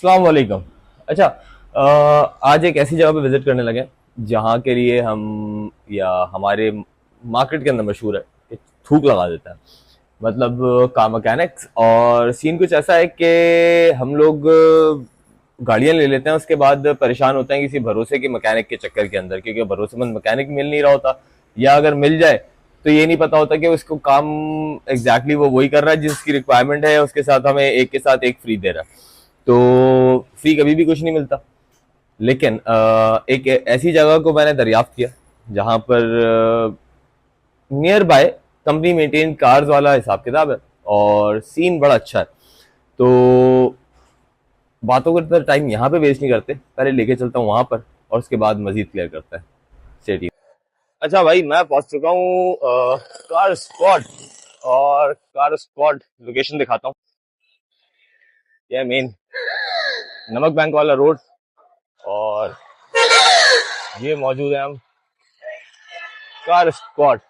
अस्सलाम वालेकुम। अच्छा, आज एक ऐसी जगह पे विजिट करने लगे जहाँ के लिए हम या हमारे मार्केट के अंदर मशहूर है कि थूक लगा देता है। मतलब कार मैकेनिक्स, और सीन कुछ ऐसा है कि हम लोग गाड़ियां ले लेते हैं, उसके बाद परेशान होते हैं किसी भरोसे के मैकेनिक के चक्कर के अंदर, क्योंकि भरोसेमंद मैकेनिक मिल नहीं रहा होता, या अगर मिल जाए तो ये नहीं पता होता कि उसको काम एग्जैक्टली वो वही कर रहा है जिसकी रिक्वायरमेंट है, उसके साथ हमें एक के साथ एक फ्री दे रहा है। तो फ्री कभी भी कुछ नहीं मिलता। लेकिन एक ऐसी जगह को मैंने दरियाफ्त किया जहां पर near by company maintain cars वाला हिसाब किताब है, और सीन बड़ा अच्छा है। तो बातों का टाइम यहाँ पे वेस्ट नहीं करते, पहले लेके चलता हूँ वहां पर और उसके बाद मजीद क्लियर करता है स्टेडियम। अच्छा भाई, मैं पहुंच चुका हूँ कार स्पॉट, और कार स्पॉट लोकेशन दिखाता हूँ। यह मेन नमक बैंक वाला रोड, और ये मौजूद है हम कार स्पॉट।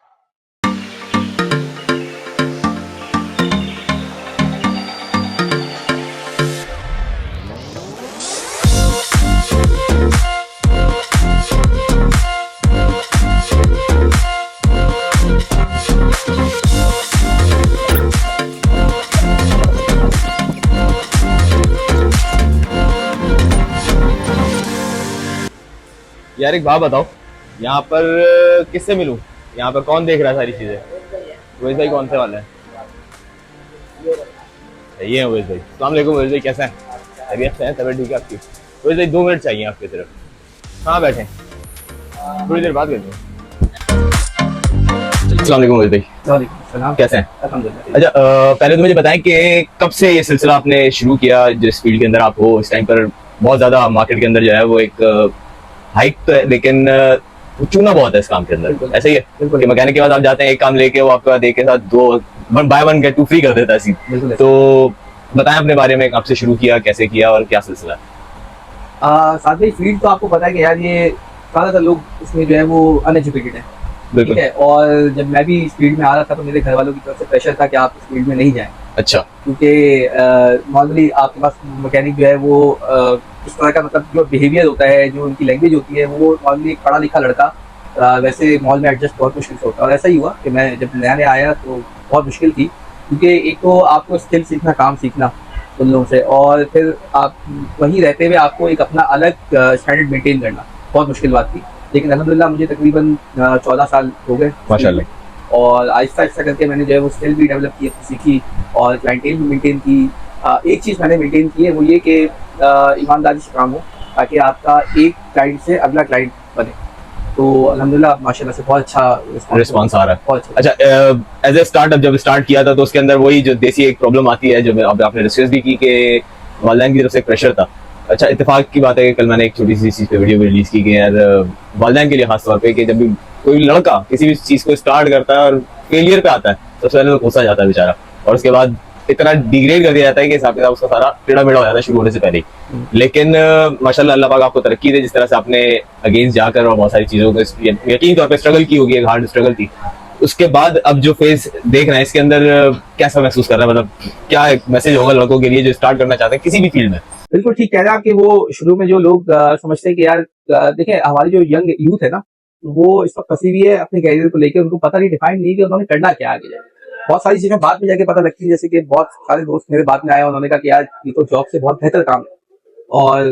यार एक बात बताओ, यहाँ पर किससे मिलूं? यहाँ पर कौन देख रहा है सारी चीजें? रोहित भाई कौन से वाले हैं? ये है रोहित भाई। अस्सलाम वालेकुम रोहित भाई, कैसे हैं? खैरियत से हैं? तबीयत ठीक है आपकी? रोहित भाई 2 मिनट चाहिए आपकी तरफ। कहाँ बैठे? थोड़ी देर बात करते हैं। अस्सलाम वालेकुम रोहित भाई, वालेकुम कैसे हैं? अल्हम्दुलिल्लाह। अच्छा, पहले तो मुझे बताएं कि कब से ये सिलसिला आपने शुरू किया, जिस फील्ड के अंदर आप हो इस टाइम पर? बहुत ज्यादा मार्केट के अंदर जो है वो एक हाइक तो है, लेकिन चूना बहुत है इस काम के अंदर। ऐसा ही है कि मैकेनिक के पास आप जाते हैं, एक काम लेके वो आपके बाद एक के साथ दो buy one get two free कर देता है। तो बताएं अपने बारे में, कब से शुरू किया, कैसे किया और क्या सिलसिला है? साथ में फील्ड तो आपको पता है कि यार ये ज्यादातर लोग इसमें जो है वो अनएजुकेटेड है, ठीक है। और जब मैं भी इस फील्ड में आ रहा था तो मेरे घर वालों की तरफ से प्रेशर था कि आप इस फील्ड में नहीं जाएं। अच्छा। क्योंकि नॉर्मली आपके पास मैकेनिक जो है वो इस तरह का, मतलब जो बिहेवियर होता है, जो उनकी लैंग्वेज होती है, वो नॉर्मली पढ़ा लिखा लड़का वैसे मॉल में एडजस्ट बहुत मुश्किल से होता है। और ऐसा ही हुआ कि मैं जब नया नया आया तो बहुत मुश्किल थी, क्योंकि एक तो आपको स्किल सीखना, काम सीखना उन लोगों से, और फिर आप वहीं रहते हुए आपको एक अपना अलग स्टैंडर्ड मेंटेन करना बहुत मुश्किल बात थी। लेकिन अल्हम्दुलिल्लाह मुझे तकरीबन 14 साल हो गए माशाल्लाह। और आहिस्ता आहिस्ता करके मैंने जो है वो स्किल भी डेवलप की, सीखी, और क्लाइंटेल भी मेंटेन की। एक चीज़ मैंने मेंटेन की है, वो ये कि ईमानदारी से काम हो, ताकि आपका एक क्लाइंट से अगला क्लाइंट बने। तो अल्हम्दुलिल्लाह माशाल्लाह से बहुत अच्छा रिस्पॉन्स आ रहा है। बहुत अच्छा, एज ए स्टार्टअप जब स्टार्ट किया था तो उसके अंदर वही जो देसी एक प्रॉब्लम आती है, जो आपने डिस्कस भी की कि वालिदैन की तरफ से एक प्रेशर था। अच्छा, इत्तेफाक की बात है कि कल मैंने एक छोटी सी चीज पे वीडियो भी रिलीज की कि यार वालिदैन के लिए खास तौर पे, कि जब भी कोई लड़का किसी भी चीज को स्टार्ट करता है और फेलियर पे आता है, सबसे पहले तो कोसा जाता है बेचारा, और उसके बाद इतना डिग्रेड कर दिया जाता है कि हिसाब किताब उसका सारा टेढ़ा मेढ़ा हो जाता है शुरू होने से पहले ही। लेकिन माशाल्लाह अल्लाह पाक आपको तरक्की दे, जिस तरह से आपने अगेंस्ट जाकर और बहुत सारी चीजों को यकीनी तौर पर स्ट्रगल की होगी, एक हार्ड स्ट्रगल थी। उसके बाद अब जो फेज देख रहे हैं इसके अंदर कैसा महसूस कर रहा है? मतलब क्या एक मैसेज होगा लड़कों के लिए जो स्टार्ट करना चाहते हैं किसी भी फील्ड में? बिल्कुल ठीक कह रहे हैं आप कि वो शुरू में जो लोग समझते हैं कि यार देखिए हमारी जो यंग यूथ है ना, वो इस वक्त फंसी हुई है अपने कैरियर को लेकर, उनको पता नहीं, डिफाइन नहीं कि उन्होंने करना क्या आगे जाए। बहुत सारी चीजें बाद में जाके पता लगती है, जैसे कि बहुत सारे दोस्त मेरे बाद में आए, उन्होंने कहा कि यार ये तो जॉब से बहुत बेहतर काम है। और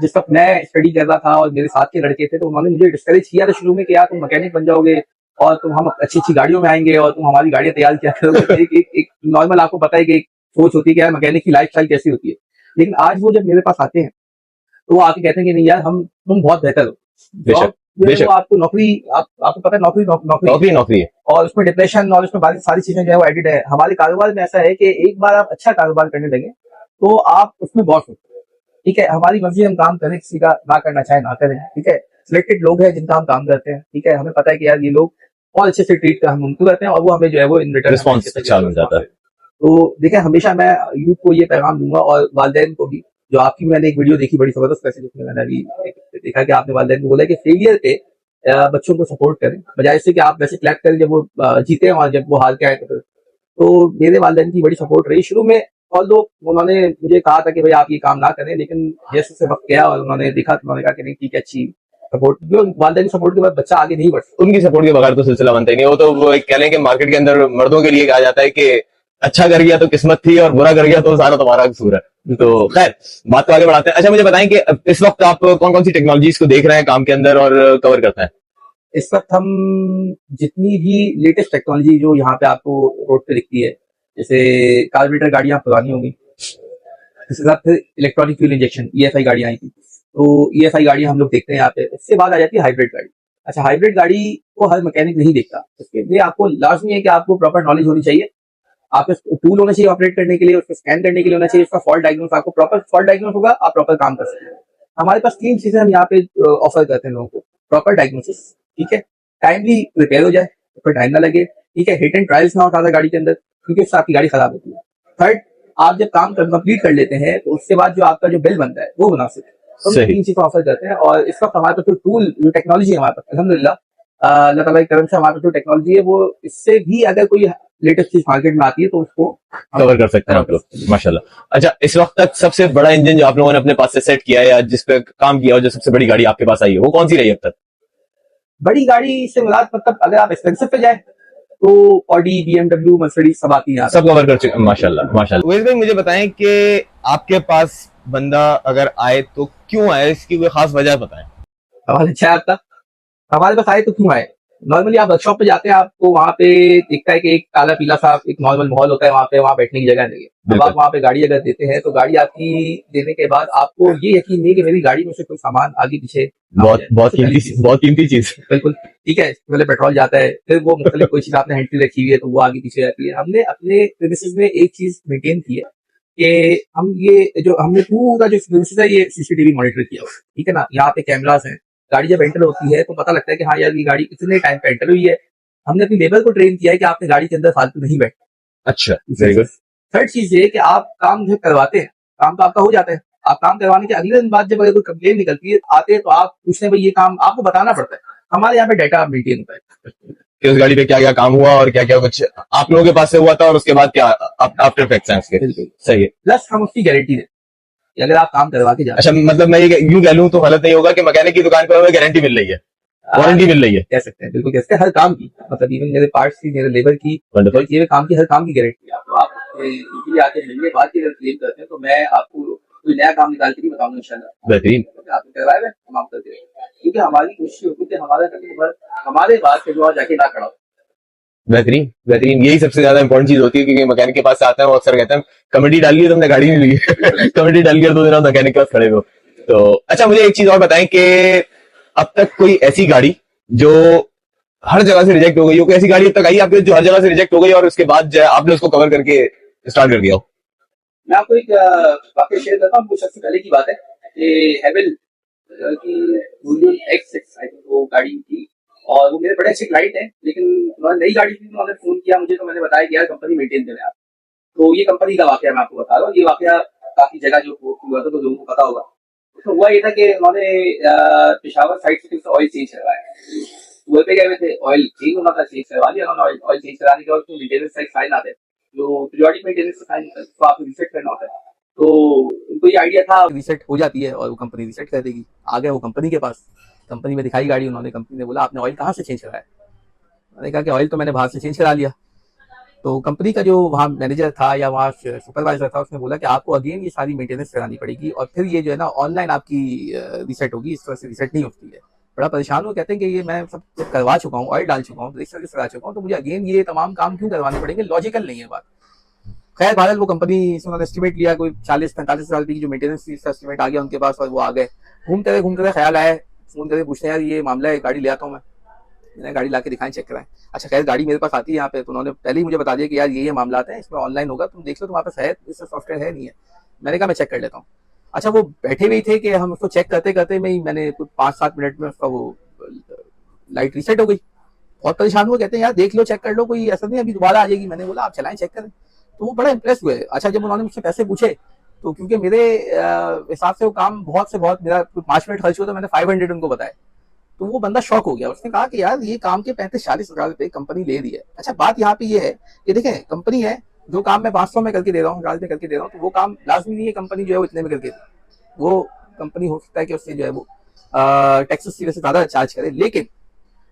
जिस वक्त मैं स्टडी कर रहा था और मेरे साथ के लड़के थे, तो उन्होंने मुझे डिस्करेज किया था शुरू में कि यार तुम मैकेनिक बन जाओगे और तुम हम अच्छी अच्छी गाड़ियों में आएंगे और तुम हमारी गाड़ियां तैयार किया करोगे। एक नॉर्मल आपको पता है कि एक सोच होती है कि यार मैकेनिक की लाइफ स्टाइल कैसी होती है। लेकिन आज वो जब मेरे पास आते हैं तो वो आके कहते हैं कि नहीं यार, हम तुम बहुत बेहतर हो। बेशक, वो आपको नौकरी, आपको पता है नौकरी नौकरी नौकरी नौकरी है, और उसमें डिप्रेशन और उसमें बाकी सारी चीजें जो है वो एडिड है। हमारे कारोबार में ऐसा है कि एक बार आप अच्छा कारोबार करने लगे तो आप उसमें बॉस हो, ठीक है। हमारी मर्जी, हम काम करें, किसी का ना करना चाहे ना करें, ठीक है। सिलेक्टेड लोग हैं जिनका हम काम करते हैं, ठीक है। हमें पता है कि यार ये लोग बहुत अच्छे से ट्रीट कर हम उनको करते हैं और वो हमें जो है वो इन रिटर्न रिस्पॉन्स अच्छा मिल जाता है। तो देखिए, हमेशा मैं यूथ को ये पैगाम दूंगा, और वालिदैन को भी। जो आपकी मैंने एक वीडियो देखी बड़ी जबरदस्त वैसे, जिसमें मैंने अभी देखा कि आपने वालिदैन को बोला कि फेलियर पे बच्चों को सपोर्ट करें, बजाय इससे कि आप वैसे क्लैप करें जब वो जीते और जब वो हार के आए। तो मेरे वालिदैन की बड़ी सपोर्ट रही शुरू में, ऑल्दो उन्होंने मुझे कहा था कि भाई आप ये काम ना करें, लेकिन जैसे से वक्त गया और उन्होंने देखा तो उन्होंने कहा कि नहीं ठीक है, अच्छी सपोर्ट, वालदेन की सपोर्ट के बाद बच्चा आगे नहीं बढ़ सकता। उनकी सपोर्ट के बगैर तो सिलसिला बनता ही नहीं। वो तो वो एक कह लें कि मार्केट के अंदर मर्दों के लिए कहा जाता है कि अच्छा कर गया तो किस्मत थी और बुरा कर गया तो सारा तुम्हारा कसूर है। तो खैर बात को आगे बढ़ाते हैं। अच्छा मुझे बताएं कि इस वक्त आप कौन कौन सी टेक्नोलॉजीज को देख रहे हैं काम के अंदर और कवर करते हैं? इस वक्त हम जितनी भी लेटेस्ट टेक्नोलॉजी जो यहाँ पे आपको रोड पे दिखती है, जैसे कार्बोरेटर गाड़ियां पुरानी होंगी, इसके साथ फिर इलेक्ट्रॉनिक फ्यूल इंजेक्शन EFI गाड़ियां आई थी, तो EFI गाड़ियां हम लोग देखते हैं यहाँ पे। इसके बाद आ जाती है हाइब्रिड गाड़ी। अच्छा, हाइब्रिड गाड़ी को हर मैकेनिक नहीं देखता, इसके लिए आपको लाजमी है कि आपको प्रॉपर नॉलेज होनी चाहिए, आपके टूल होना चाहिए ऑपरेट करने के लिए, उसको स्कैन करने के लिए होना चाहिए, उसका फॉल्ट डायग्नोस, आपको प्रॉपर फॉल्ट डायग्नोस होगा, आप प्रॉपर काम कर सकते हैं। हमारे पास 3 चीजें हम यहाँ पे ऑफर करते हैं लोगों को। प्रॉपर डायग्नोसिस, ठीक है, टाइमली रिपेयर हो जाए, फिर टाइम ना लगे, ठीक है, हिट एंड ट्रायल्स ना हो ज्यादा गाड़ी के अंदर, क्योंकि उससे आपकी गाड़ी खराब होती है। थर्ड, आप जब काम कंप्लीट कर लेते हैं तो उसके बाद जो आपका जो बिल बनता है वो मुनासिब है। तो हम 3 चीजें ऑफर करते हैं, और इस वक्त हमारे पास जो टूल, जो टेक्नोलॉजी है हमारे पास, अल्हम्दुलिल्लाह अल्लाह ताला की करम से हमारे पास जो टेक्नोलॉजी है वो, इससे भी अगर कोई लेटेस्ट चीज मार्केट में आती है तो उसको कवर कर सकते हैं आप लोग, माशाल्लाह। अच्छा, इस वक्त तक सबसे बड़ा इंजन जो आप लोगों ने अपने पास से सेट किया है या जिस पे काम किया हो, जो सबसे बड़ी गाड़ी आपके पास आई है, वो कौन सी रही अब तक? बड़ी गाड़ी से मुराद, मतलब अगर आप एक्सपेंसिव पे जाए तो ऑडी, BMW, मर्सिडीज सब आती है, सब कवर कर चुके, माशाल्लाह माशाल्लाह। वैसे भाई मुझे बताएं कि आपके पास बंदा अगर आए तो क्यों आए, इसकी कोई खास वजह बताएं। सवाल अच्छा है आपका। हमारे पास आए तो क्यों आए? नॉर्मली आप वर्कशॉप पे जाते हैं, आपको वहाँ पे दिखता है कि एक काला पीला सा एक नॉर्मल माहौल होता है, वहाँ पे वहाँ बैठने की जगह नहीं है। अब आप वहाँ पे गाड़ी अगर देते हैं तो गाड़ी आपकी देने के बाद आपको ये यकीन नहीं कि मेरी गाड़ी में से कोई सामान आगे पीछे बहुत कीमती चीज। बिल्कुल ठीक है, पहले पेट्रोल जाता है, फिर वो मतलब कोई चीज आपने हैंडल रखी हुई है तो वो आगे पीछे जाती है। हमने अपने प्रीमिसेस में एक चीज मेंटेन की है कि हम ये जो हमने पूरा जो प्रीमिसेस है ये CCTV मॉनिटर किया हुआ है, ठीक है ना। यहाँ पे कैमरास हैं, गाड़ी जब एंटर होती है तो पता लगता है कि हाँ यार ये गाड़ी इतने टाइम पे एंटर हुई है। हमने अपनी लेबर को ट्रेन किया है कि आपने गाड़ी के अंदर फालतू नहीं बैठना। अच्छा, वेरी गुड। थर्ड चीज ये कि आप काम जब करवाते हैं, काम तो आपका हो जाता है, आप काम करवाने के अगले दिन बाद जब अगर कोई कंप्लेन निकलती है आते हैं तो आप पूछते हैं भाई ये काम आपको बताना पड़ता है। हमारे यहाँ पे डाटा मेंटेन होता है कि उस गाड़ी पे क्या क्या काम हुआ और क्या क्या कुछ आप लोगों के पास से हुआ था और उसके बाद क्या आफ्टर इफेक्ट्स हैं उसके। बिल्कुल सही है। प्लस हम उसकी गारंटी देते हैं कि अगर आप काम करवा के जाते अच्छा, मतलब मैं ये यूं कह लूं तो गलत नहीं होगा कि मैकेनिक की दुकान पर हमें गारंटी मिल रही है, वारंटी मिल रही है, कह सकते हैं, बिल्कुल कह सकते हैं, हर काम की, मतलब इवन मेरे पार्ट्स की, मेरे लेबर की, वंडरफुल, ये काम की, हर काम की गारंटी है। तो आप इजीली आके मिलने के बाद की अगर क्लेम करते हैं तो मैं आपको कोई नया काम निकाल के भी बताऊंगा इंशाल्लाह। बेहतरीन। आपने करवाए हुए हम आप करते हैं, क्योंकि हमारी कोशिश होती है हमारा कस्टमर हमारे बाद से जो जाके ना खड़ा हो। बेहतरीन बेहतरीन, यही सबसे ज्यादा इंपॉर्टेंट चीज होती है, क्योंकि मैकेनिक के पास से आता है वो अक्सर कहते हैं कमेटी डाल ली तुमने गाड़ी नहीं ली कमेटी डाल के 2 दिन आप मैकेनिक के पास खड़े हो। तो अच्छा मुझे एक चीज और बताएं कि अब तक कोई ऐसी गाड़ी जो हर जगह से रिजेक्ट हो गई हो, कोई ऐसी गाड़ी अब तक आई आपके जो हर जगह से रिजेक्ट हो गई और उसके बाद जो है आपने उसको कवर करके स्टार्ट कर दिया हो? मैं आपको एक वाकया शेयर करता हूँ। कुछ सबसे पहले की बात है, ये हेवल की यूनियन X6 आई थिंक वो गाड़ी थी, और वो मेरे बड़े अच्छे क्लाइंट हैं, लेकिन उन्होंने नई गाड़ी थी, उन्होंने फोन किया मुझे, तो मैंने बताया कि यार कंपनी मेंटेन करें आप। तो ये कंपनी का वाकया मैं आपको बता रहा हूँ। ये वाकया काफी जगह जो हुआ था तो लोगों को पता होगा। तो हुआ ये था कि उन्होंने पेशावर साइड से ऑयल चेंज करवाया, टूर पे गए हुए थे, ऑयल चेंज होना था, चेंज करवा लिया उन्होंने। ऑयल चेंज कराने के बाद उसमें मेंटेनेंस का एक फाइल आता है, जो पीरियोडिक मेंटेनेंस का फाइल तो आपको रीसेट करना होता है। तो उनको ये आइडिया था रीसेट हो जाती है और वो कंपनी रीसेट कर देगी। आ गए वो कंपनी के पास, कंपनी में दिखाई गाड़ी उन्होंने, कंपनी ने बोला आपने ऑयल कहाँ से चेंज कराया? मैंने कहा कि ऑयल तो मैंने बाहर से चेंज करा लिया। तो कंपनी का जो वहाँ मैनेजर था या वहाँ सुपरवाइजर था, उसने बोला कि आपको अगेन ये सारी मेंटेनेंस करानी पड़ेगी और फिर ये जो है ना ऑनलाइन आपकी रीसेट होगी, इस तरह से रीसेट नहीं होती है। बड़ा परेशान हो, कहते हैं कि ये मैं सब करवा चुका हूँ, ऑयल डाल चुका हूँ, सर्विस करा चुका हूँ, तो मुझे अगेन ये तमाम काम क्यों करवाने पड़ेंगे? लॉजिकल नहीं है बात। खैर बहरहाल वो कंपनी उन्होंने एस्टिमेट लिया, कोई 40-45 साल की जो मेंटेनेंस फीस का एस्टिमेट आ गया उनके पास, और वो आ गए। घूमते रहे ख्याल आया, फोन करके पूछते हैं यार ये मामला है, गाड़ी ले आता हूँ मैंने गाड़ी लाके दिखाएं, चेक कराएं। अच्छा खैर गाड़ी मेरे पास आती है यहाँ पे, तो उन्होंने पहले ही मुझे बता दिया कि यार ये मामला है, इसमें ऑनलाइन होगा, तुम देख लो तुम्हारे पास है, इसका सॉफ्टवेयर है नहीं है। मैंने कहा मैं चेक कर लेता हूँ। अच्छा वो बैठे हुए थे कि हम उसको चेक करते करते में ही मैंने कुछ 5-7 मिनट में उसका वो लाइट रीसेट हो गई। बहुत परेशान हुए, कहते हैं यार देख लो, चेक कर लो, कोई ऐसा नहीं अभी दोबारा आ जाएगी। मैंने बोला आप चलाएं, चेक करें। तो वो बड़ा इंप्रेस हुए। अच्छा जब उन्होंने मुझसे पैसे पूछे, तो क्योंकि मेरे हिसाब से वो काम बहुत से बहुत मेरा 5 मिनट खर्च हुआ, तो मैंने 500 उनको बताया। तो वो बंदा शॉक हो गया, उसने कहा कि यार ये काम के 35-40 हजार रुपए कंपनी ले रही है। अच्छा बात यहाँ पे ये है कि देखें कंपनी है, जो काम मैं 500 में करके दे रहा हूँ, 1000 में करके दे रहा हूँ, तो वो काम लाजमी नहीं है कंपनी जो है वो इतने में करके दे। वो कंपनी हो सकता है कि उससे जो है वो टैक्सेस की वजह से ज्यादा चार्ज करे, लेकिन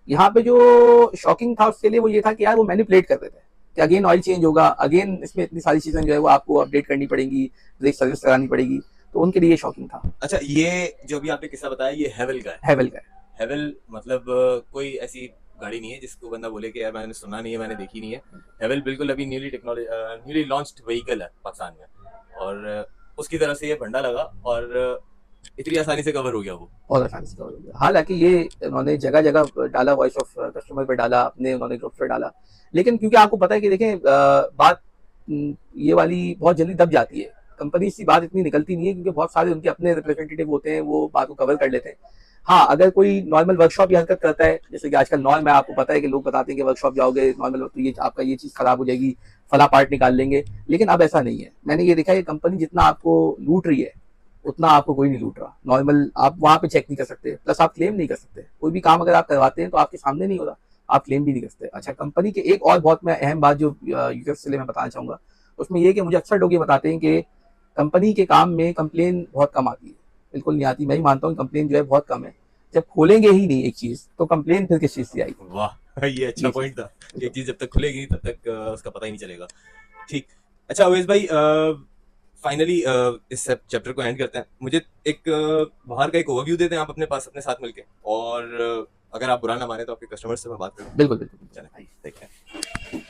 यहाँ पे जो शॉकिंग था उसके लिए वो ये था कि यार वो मैनिपुलेट कर रहे थे कि अगेन ऑयल चेंज होगा, अगेन इसमें इतनी सारी चीजें जो है वो आपको अपडेट करनी पड़ेंगी, ब्रेक सर्विस करानी पड़ेगी, तो उनके लिए शॉकिंग था। अच्छा, ये जो भी आपने किस्सा बताया ये हेवल का है। हैवल का है। हेवल मतलब कोई ऐसी गाड़ी नहीं है जिसको बंदा बोले कि यार मैंने सुना नहीं है, मैंने देखी नहीं है। हेवल बिल्कुल अभी न्यूली लॉन्च्ड व्हीकल है पाकिस्तान में, और उसकी तरफ से ये भंडा लगा और इतनी आसानी से कवर हो गया वो। बहुत आसानी से कवर हो गया। हालांकि ये उन्होंने जगह जगह डाला, वॉइस ऑफ कस्टमर पे डाला, अपने उन्होंने ग्रुप पे डाला, लेकिन क्योंकि आपको पता है कि देखें बात ये वाली बहुत जल्दी दब जाती है, कंपनी से बात इतनी निकलती नहीं है क्योंकि बहुत सारे उनके अपने रिप्रेजेंटेटिव होते हैं, वो बात को कवर कर लेते हैं। हाँ, अगर कोई नॉर्मल वर्कशॉप या हरकत करता है, जैसे कि आजकल नॉर्म है, आपको पता है कि लोग बताते हैं कि वर्कशॉप जाओगे नॉर्मल तो ये आपका ये चीज खराब हो जाएगी, फला पार्ट निकाल लेंगे, लेकिन अब ऐसा नहीं है। मैंने ये देखा है कंपनी जितना आपको लूट रही है उतना आपको कोई नहीं लूट रहा। नॉर्मल आप वहां पे चेक नहीं कर सकते, प्लस आप क्लेम नहीं कर सकते, कोई भी काम अगर आप करवाते हैं तो आपके सामने नहीं हो रहा, आप क्लेम भी नहीं कर सकते। अच्छा, कंपनी के एक और बहुत मैं अहम बात जो यूजर से मैं बताना चाहूंगा, उसमें ये कि मुझे अक्सर लोग ये बताते हैं कि कंपनी के काम में कंप्लेन बहुत कम आती है। बिल्कुल नहीं आती, मैं ही मानता हूँ कंप्लेन जो है बहुत कम है। जब खोलेंगे ही नहीं एक चीज तो कंप्लेन फिर किस चीज से आएगी। वाह, ये अच्छा ये पॉइंट था। एक चीज जब तक खुलेगी तब तक उसका पता ही नहीं चलेगा। ठीक। अच्छा अवेश भाई, फाइनली इस चैप्टर को एंड करते हैं। मुझे एक बाहर का एक ओवरव्यू देते हैं आप अपने पास अपने साथ मिलके, और अगर आप बुरा ना माने तो आपके कस्टमर से मैं बात करूँ। बिल्कुल बिल्कुल। चलें भाई, देखते हैं।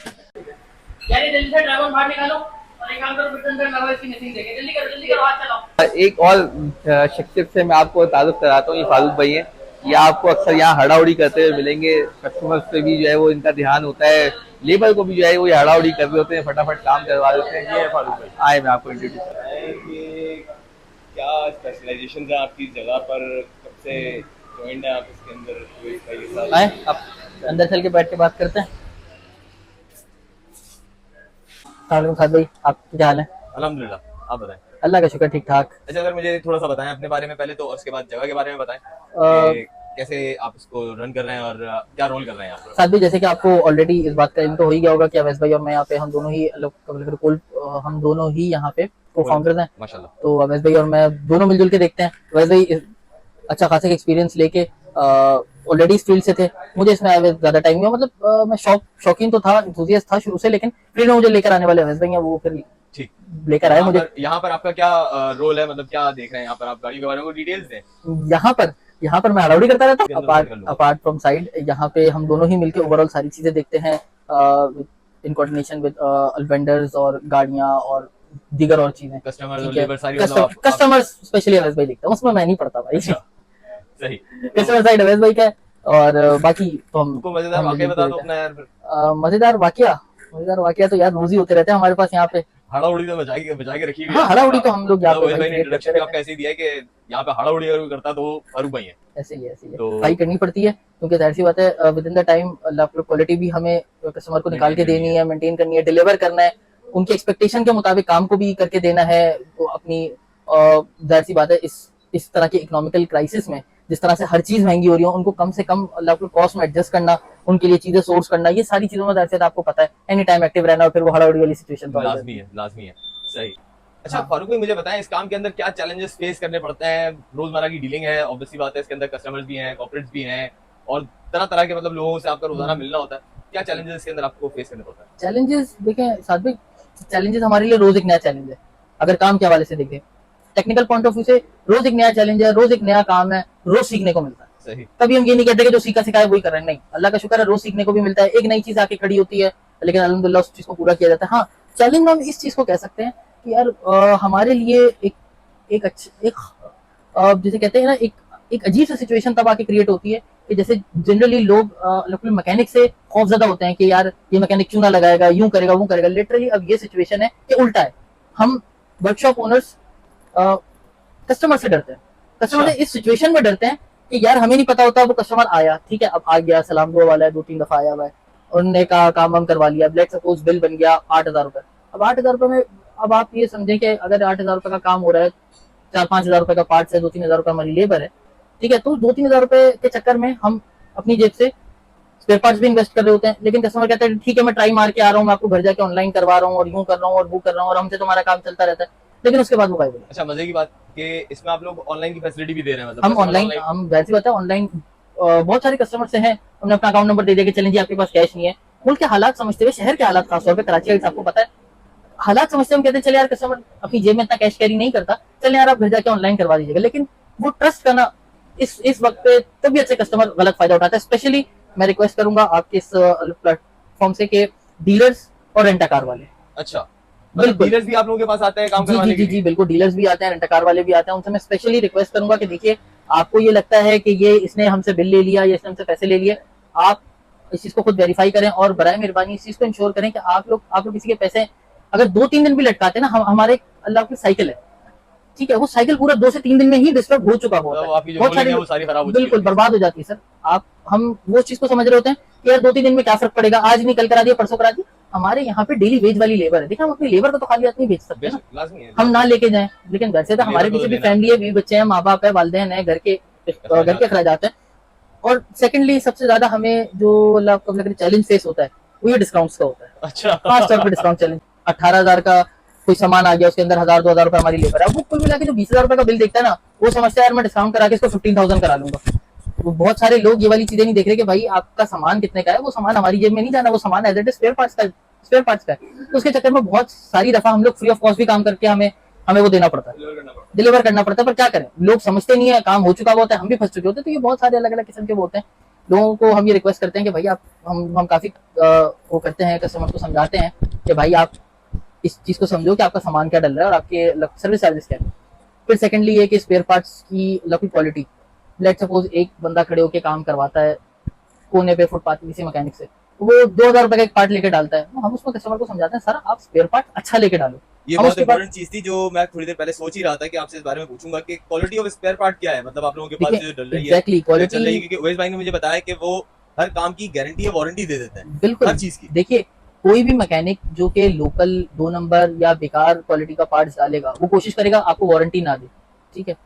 यार ये जल्दी से ड्राइवर बाहर निकालो और एक काम करो, बिल्कुल अंदर लगाओ, इसकी मशीन देखे, जल्दी करो, हाथ चलाओ। एक और शख्सियत से मैं आपको तारुफ कराता हूँ, ये फारूक भाई हैं। ये आपको अक्सर यहाँ हड़ाउड़ी करते हुए मिलेंगे, कस्टमर्स पे भी जो है वो इनका ध्यान होता है, लेबर को भी जो है वो हड़ाउड़ी कर रहे होते हैं, फटाफट काम करवा देते हैं। ये है फारूक भाई, आए मैं आपको इंट्रोड्यूस। कि क्या स्पेशलाइजेशन है आपकी जगह पर, कब से ज्वाइन है आप इसके अंदर, कोई इसका ये सारा आए अब अंदर चल के बैठ के बात करते हैं। सलाम खाद भाई, आपकी क्या हाल है? अल्हम्दुलिल्लाह, आप बताएं। अल्लाह का शुक्र, ठीक ठाक। अच्छा, अगर मुझे थोड़ा सा बताएं अपने बारे में पहले तो, और उसके बाद जगह के बारे में बताएं अ, कि कैसे आप इसको रन कर रहे हैं और क्या रोल कर रहे हैं आप। साथ भी जैसे कि आपको ऑलरेडी इस बात का इनको हो ही गया होगा कि अवैस भाई और मैं यहाँ पे हम दोनों ही हम दोनों ही यहाँ पे को फाउंडर्स हैं। माशाल्लाह। तो अवैस भाई और मैं दोनों मिलजुल के देखते हैं। अवैस भाई अच्छा खासा एक्सपीरियंस लेके ऑलरेडी इस फील्ड से थे। मुझे इसमें आए हुए ज्यादा टाइम नहीं हुआ, मतलब मैं शौकीन तो था, एंथुसियास्ट था शुरू से, लेकिन फील्ड में मुझे लेकर आने वाले अवैस भाई हैं, वो फिर ठीक। लेकर आए मुझे। यहाँ पर आपका क्या रोल है, मतलब क्या देख रहे हैं यहाँ पर आप, गाड़ी के बारे में डिटेल्स दें। यहाँ पर मैं हड़ाउड़ी करता रहता के हूँ। अंदर मैं कर लूंगा। अपार्ट फ्रॉम साइड यहाँ पे हम दोनों ही मिलके ओवरऑल सारी चीजें देखते हैं, इन कोऑर्डिनेशन विद वेंडर्स और गाड़ियाँ और दीगर और चीजें। कस्टमर ठीक है, लेबर सारी मतलब आप कस्टमर स्पेशली अवैस भाई देखते हैं, उसमें मैं नहीं पढ़ता भाई। सही। कस्टमर साइड अवैस भाई का है, और बाकी तो हमको मजेदार वाकया बता दो अपना यार। मजेदार वाकया तो यार रोज ही होते रहते हैं हमारे पास यहाँ पे। हड़ा उड़ी तो बचा के रखी हुई है। हाँ, हड़ाउड़ी तो हम लोग यहाँ पे भाई ने भाई इंट्रोडक्शन भी आपका ऐसे ही दिया है कि यहाँ पे हड़ा उड़ी अगर कोई करता तो वो फारूक भाई है। ऐसे ही है तो- ट्राई करनी पड़ती है, क्योंकि जाहिर सी बात है with in the time quality भी हमें कस्टमर को निकाल के देनी है, मेंटेन करनी है, डिलीवर करना है, उनकी एक्सपेक्टेशन के मुताबिक काम को भी करके देना है। वो अपनी जाहिर सी बात है इस तरह के इकोनॉमिकल क्राइसिस में जिस तरह से हर चीज महंगी हो रही है, उनको कम से कम कॉस्ट में एडजस्ट करना, उनके लिए चीजें सोर्स करना, ये सारी चीजों में जाहिर सी बात है आपको पता है एनी टाइम एक्टिव रहना, और फिर वो हड़ाउड़ी वाली सिचुएशन तो आ जाती है। लाजमी है। सही। अच्छा फारूक भाई, मुझे बताएं इस काम के अंदर क्या चैलेंजेस फेस करने पड़ते हैं। रोजमर्रा की डीलिंग है, ऑब्वियसली बात है, इसके अंदर कस्टमर्स भी हैं, कॉर्पोरेट्स भी हैं, और तरह तरह के मतलब लोगों से आपका रोजाना मिलना होता है। क्या चैलेंजेस इसके अंदर आपको फेस करने पड़ता है। चैलेंजेस देखें साथ में, चैलेंजेस हमारे लिए रोज एक नया चैलेंज है। अगर काम के हवाले से देखें, टेक्निकल पॉइंट ऑफ व्यू से रोज एक नया चैलेंज है, रोज एक नया काम है, रोज सीखने को मिलता है। सही। कभी हम ये नहीं कहते कि जो सीखा सिखाया वही कर रहे हैं, नहीं, अल्लाह का शुक्र है रोज सीखने को भी मिलता है, एक नई चीज आके खड़ी होती है, लेकिन अल्हम्दुलिल्लाह उस चीज को पूरा किया जाता है। हाँ, चैलेंज हम इस चीज को कह सकते हैं कि यार हमारे लिए जैसे कहते हैं ना, एक अजीब सा सिचुएशन तब आके क्रिएट होती है कि जैसे जनरली लोग मैकेनिक से खौफजदा होते हैं कि यार ये मैकेनिक क्यों ना लगाएगा, यूं करेगा वो करेगा। लिटरली अब ये सिचुएशन है कि उल्टा है, हम वर्कशॉप ओनर्स कस्टमर से डरते हैं, कस्टमर से इस सिचुएशन में डरते हैं कि यार हमें नहीं पता होता, वो कस्टमर आया, ठीक है, अब आ गया, सलाम दुआ वाला है, 2-3 दफा आया हुआ है, उन्होंने कहा काम हम करवा लिया, लेट्स सपोज बिल बन गया 8,000 रुपए। अब 8,000 रुपए में अब आप ये समझें कि अगर 8,000 रुपए का काम हो रहा है, 4-5 हजार रुपए का पार्ट है, 2-3 हजार रुपए हमारी लेबर है, ठीक है, तो 2-3 हजार रुपए के चक्कर में हम अपनी जेब से स्पेयर पार्ट्स भी इन्वेस्ट कर रहे होते हैं, लेकिन कस्टमर कहता है ठीक है मैं ट्राई मार के आ रहा हूँ, मैं आपको घर जाके ऑनलाइन करवा रहा हूँ और यूं कर रहा हूँ और वो कर रहा हूँ और हमसे तुम्हारा काम चलता रहता है, लेकिन उसके बाद वो गायब हो जाता है। अच्छा, मजे की बात कि इसमें आप लोग ऑनलाइन की फैसिलिटी भी दे रहे हैं, मतलब हम customer ऑनलाइन, हम वैसे बताए ऑनलाइन बहुत सारे कस्टमर से हैं, हमने अपना अकाउंट नंबर दे दिया कि चलें जी आपके पास कैश नहीं है, मुल्क के हालात समझते हुए, शहर के हालात खासतौर पे कराची का आपको पता है, हालात समझते हम कहते हैं चले यार कस्टमर अपनी जेब में इतना कैश कैरी नहीं करता, चले यार आप घर जाके ऑनलाइन करवा दीजिएगा, लेकिन वो ट्रस्ट करना इस वक्त पे तबीयत से कस्टमर गलत फायदा उठाता है। स्पेशली मैं रिक्वेस्ट करूंगा आपके इस प्लेटफॉर्म से कि डीलर्स और रेंटा कार वाले, अच्छा, मतलब बिल्कुल। डीलर्स भी आप लोगों के पास आते हैं काम जी करवाने जी के जी लिए? जी बिल्कुल, डीलर्स भी आते हैं, रेंटा कार वाले भी आते हैं, उनसे मैं स्पेशली रिक्वेस्ट करूंगा कि देखिए आपको ये लगता है कि ये इसने हमसे बिल ले लिया या इसने हमसे पैसे ले लिए, आप इस चीज को खुद वेरीफाई करें और बराए मेहरबानी इस चीज को इंश्योर करें कि आप लोग किसी के पैसे अगर 2-3 दिन भी लटकाते हैं ना, हमारे अल्लाह की साइकिल है, ठीक है, वो साइकिल पूरा 2 से 3 दिन में ही डिस्टर्ब हो चुका होता मतलब है, आपकी जो बहुत bowling सारी है वो सारी खराब हो चुकी बिल्कुल है। बर्बाद हो जाती है सर। आप हम वो चीज को समझ रहे होते हैं कि यार 2-3 दिन में क्या फर्क पड़ेगा, आज नहीं कल करा दिया परसों करा दिया, हमारे यहाँ पे डेली वेज वाली लेबर है, देखिए हम अपनी लेबर को तो खाली हाथ नहीं बेच सकते ना, बेशक, लाजमी है। हम ना लेके जाएं, लेकिन वैसे तो हमारे लेबर को पीछे तो भी देना फैमिली है, बीवी बच्चे हैं, माँ बाप है, वालिदैन है, घर के अखराजात हैं, और सेकंडली सबसे ज्यादा हमें जो अल्लाह को चैलेंज फेस होता है वो ये डिस्काउंट्स का होता है, अच्छा, खास तौर पर डिस्काउंट चैलेंज। 18,000 का कोई सामान आ गया, उसके अंदर 1,000-2,000 रुपए हमारी लेबर है, वो कुल मिला के जो 20,000 रुपए का बिल देखता है ना, वो समझता है यार मैं डिस्काउंट करा के इसको 15,000 करा लूंगा। वो बहुत सारे लोग ये वाली चीजें नहीं देख रहे कि भाई आपका सामान कितने का है, वो सामान हमारी जेब में नहीं जाना, वो सामान as it is spare parts का है, तो उसके चक्कर में बहुत सारी दफा हम लोग फ्री ऑफ कॉस्ट भी काम करके हमें वो देना पड़ता है, डिलीवर करना पड़ता है, पर क्या करें लोग समझते नहीं है, काम हो चुका होता है, हम भी फंस चुके होते हैं, तो ये बहुत सारे अलग अलग किस्म के वो होते हैं। लोगों को हम ये रिक्वेस्ट करते हैं कि भाई आप हम काफी वो करते हैं, कस्टमर को समझाते हैं कि भाई आप इस चीज को समझो कि आपका सामान क्या डल रहा है और आपके सर्विस चार्जेस क्या है। फिर सेकंडली ये कि स्पेयर पार्ट्स की लकी क्वालिटी, लेट सपोज एक बंदा खड़े होकर काम करवाता है कोने पे फुटपाथ किसी मैकेनिक से, वो 2,000 रुपए का एक पार्ट लेके डालता है, तो हम उसको कस्टमर को समझाते हैं सर आप स्पेयर पार्ट अच्छा लेके डालो। ये हम बहुत उसके बाद इंपॉर्टेंट चीज थी जो मैं थोड़ी देर पहले सोच ही रहा था कि आपसे इस बारे में पूछूंगा कि क्वालिटी ऑफ स्पेयर पार्ट क्या है, मतलब आप लोगों के पास देखिए, जो डल रही है, एग्जैक्टली जो चल रही है, क्वालिटी क्योंकि उवैस भाई ने मुझे बताया कि वो हर काम की गारंटी या वारंटी दे देते हैं, बिल्कुल। हर चीज की। देखिए कोई भी मैकेनिक जो कि लोकल 2 नंबर या बेकार क्वालिटी का पार्ट्स डालेगा, वो कोशिश करेगा आपको वारंटी ना दे, ठीक है।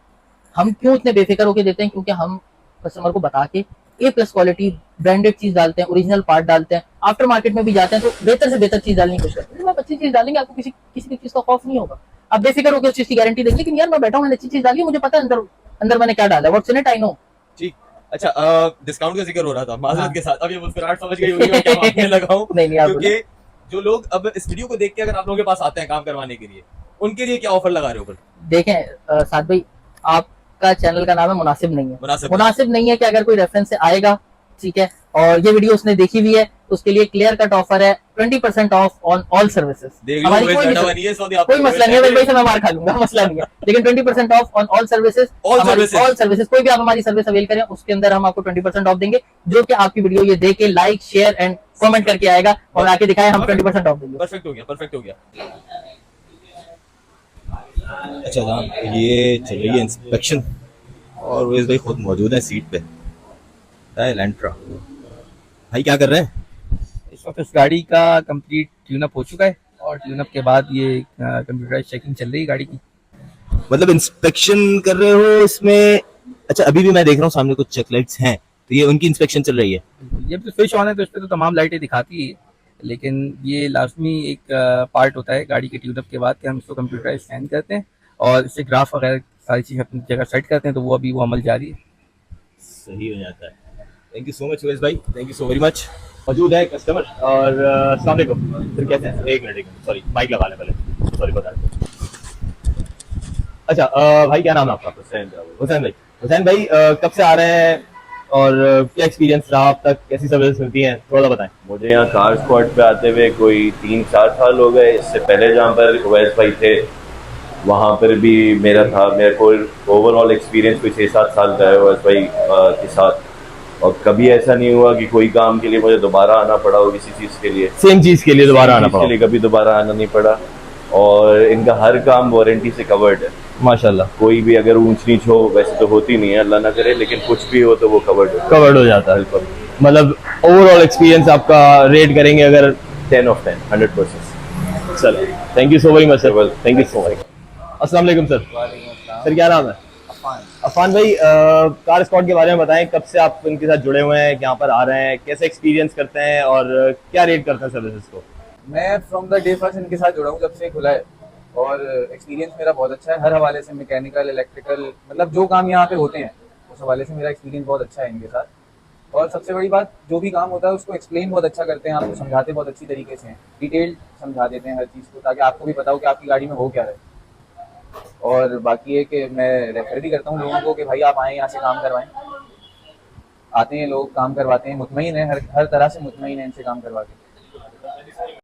हम क्यों इतने बेफिक्र होकर देते हैं, क्योंकि हम कस्टमर को बता के A+ क्वालिटी ब्रांडेड चीज डालते हैं, ओरिजिनल पार्ट डालते हैं, आफ्टर मार्केट में भी जाते हैं तो बेहतर से बेहतर चीज डालने की कोशिश करते हैं। आप अच्छी चीज डालेंगे, आपको किसी किसी चीज का खौफ नहीं होगा, आप बेफिक्र होकर उस चीज की गारंटी देंगे, लेकिन यार मैं बैठा हूँ, मैंने अच्छी चीज डाली है, मुझे पता है अंदर अंदर मैंने क्या डाला है, what's in it I know. ठीक, अच्छा, डिस्काउंट का जिक्र हो रहा था माजरत के साथ, अब ये मुस्कुराहट समझ गई होगी मैं क्या मांगने लगा हूं, नहीं आप क्योंकि जो लोग अब इस वीडियो को देख के अगर आप लोगों के पास आते हैं काम करवाने के लिए, उनके लिए क्या ऑफर लगा रहे हो? देखें साद भाई, आपका चैनल का नाम है मुनासिब नहीं है, मुनासिब मुनासिब नहीं है कि अगर कोई रेफरेंस से आएगा, ठीक है, और ये वीडियो उसने देखी हुई है तो उसके लिए क्लियर कट ऑफर है 20% ऑफ ऑन ऑल सर्विसेज। देख लो, हमारी उवैस कोई बैठा हुआ भी- नहीं है, सऊदी आप कोई मसला नहीं है भाई से मैं मार खा लूंगा, मसला नहीं है, लेकिन 20% of on all services, All services। All services, कोई भी आप हमारी सर्विस अवेल करें उसके अंदर हम आपको 20% ऑफ देंगे, जो कि आपकी वीडियो ये देख के लाइक शेयर एंड कमेंट करके आएगा और आके दिखाए, हम 20% ऑफ देंगे। परफेक्ट हो गया, परफेक्ट हो गया। अच्छा जनाब, ये चल रही है इंस्पेक्शन और उवैस भाई खुद मौजूद है सीट पे, एलेंट्रा भाई क्या कर रहे हैं? इस वक्त इस गाड़ी का कंप्लीट ट्यूनअप हो चुका है और ट्यूनअप के बाद ये कंप्यूटराइज चेकिंग चल रही है गाड़ी की। मतलब इंस्पेक्शन कर रहे हो इसमें? अच्छा, अभी भी मैं देख रहा हूँ सामने कुछ चेक लाइट्स हैं, तो ये उनकी इंस्पेक्शन चल रही है। ये तो स्विच ऑन है तो इस पर तो तमाम लाइटें दिखाती है, लेकिन ये लाजमी एक पार्ट होता है गाड़ी के ट्यूनअप के बाद कि हम इसको कंप्यूटराइज स्कैन करते हैं और इससे ग्राफ वगैरह सारी चीज़ अपनी जगह सेट करते हैं, तो वो अभी वो अमल जारी है। सही हो जाता है। Thank you so much Uwais भाई, thank you so very much. मौजूद है कस्टमर और अस्सलाम वालेकुम। फिर कैसे हैं? एक मिनट सॉरी, माइक लगा लें पहले, सॉरी बता दें। अच्छा भाई क्या नाम है आपका? हुसैन भाई। हुसैन भाई कब से आ रहे हैं और क्या एक्सपीरियंस रहा अब तक, कैसी सर्विस मिलती हैं, थोड़ा बताएं। मुझे यहाँ कार स्क्वाड पे आते हुए कोई 3-4 साल हो गए। इससे पहले जहाँ पर उवैस भाई थे वहाँ पर भी मेरा था, मेरे को ओवरऑल एक्सपीरियंस कोई 6-7 साल का है उवैस भाई के साथ, और कभी ऐसा नहीं हुआ कि कोई काम के लिए मुझे दोबारा आना पड़ा हो किसी चीज़ के लिए, सेम चीज़ के लिए दोबारा आना चीज़ पड़ा? के लिए कभी दोबारा आना नहीं पड़ा, और इनका हर काम वारंटी से कवर्ड है माशाल्लाह। कोई भी अगर ऊंच नीच हो, वैसे तो होती नहीं है अल्लाह ना करे, लेकिन कुछ भी हो तो वो कवर्ड हो जाता है। बिल्कुल। मतलब ओवरऑल एक्सपीरियंस आपका रेट करेंगे अगर? 10 of 10, 100%। चलो, thank you so very much sir, thank you so much. अस्सलाम वालेकुम सर। सर क्या नाम है? अफान भाई, कार स्क्वाड के बारे में बताएं, कब से आप इनके साथ जुड़े हुए हैं, यहाँ पर आ रहे हैं, कैसे एक्सपीरियंस करते हैं और क्या रेट करते हैं सर्विसेज को? मैं फ्रॉम द डे फर्स्ट इनके साथ जुड़ा हूँ जब से खुला है, और एक्सपीरियंस मेरा बहुत अच्छा है हर हवाले से, मैकेनिकल, इलेक्ट्रिकल, मतलब जो काम यहाँ पे होते हैं उस हवाले से मेरा एक्सपीरियंस बहुत अच्छा है इनके साथ। और सबसे बड़ी बात, जो भी काम होता है उसको एक्सप्लेन बहुत अच्छा करते हैं, आपको समझाते बहुत अच्छी तरीके से हैं, डिटेल्ड समझा देते हैं हर चीज़ को, ताकि आपको भी पता हो कि आपकी गाड़ी में हो क्या रहा है। और बाकी ये कि मैं रेफर भी करता हूँ लोगों को कि भाई आप आएँ यहाँ से काम करवाएं। आते हैं लोग, काम करवाते हैं, मुतमईन है, हर तरह से मुतमईन है इनसे काम करवा के।